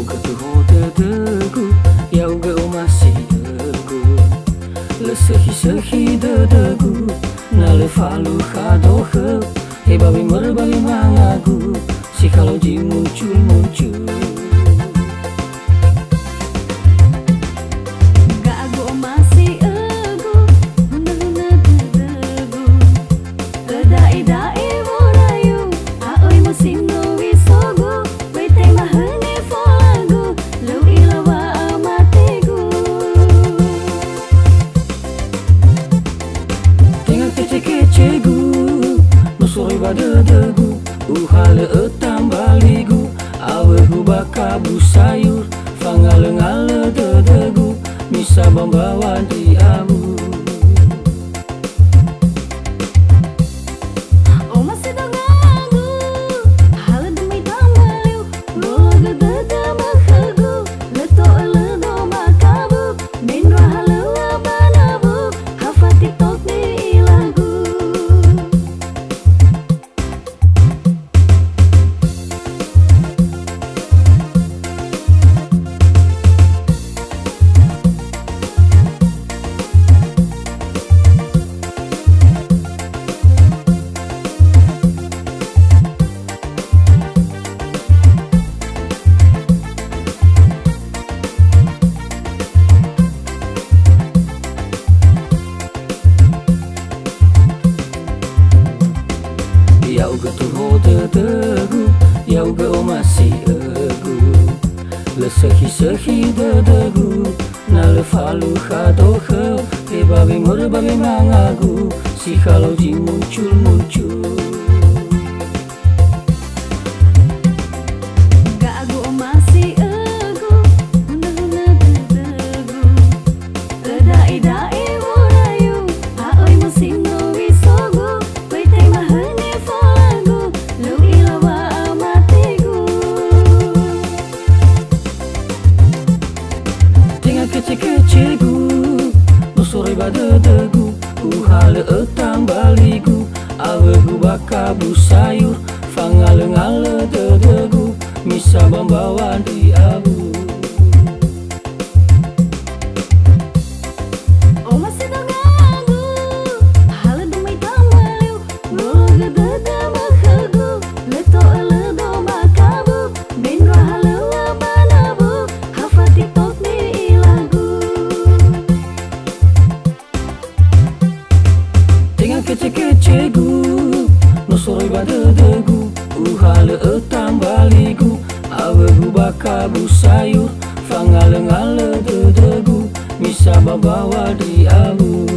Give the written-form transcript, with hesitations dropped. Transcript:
ketuho dedegu yau ge masih degu lesehi dedegu nale falu kadohe babi merbabi mangagu si kalau ji muncul dedegu uhale etambaligu awehu bakabu sayur fangale-ngale dedegu misa membawa di abu yau getuho dedegu yau ge masih egu lesehi dedegu nale falu kadohe babi merbabi mangagu si kalau ji muncul kece-kecegu nusore badedegu uhale etambaligu awehu bakabu sayur fangale-ngale dedegu misa membawa di abu kece-kecegu nusore badedegu uhale etambaligu awehu bakabu sayur fangale-ngale dedegu misa membawa di abu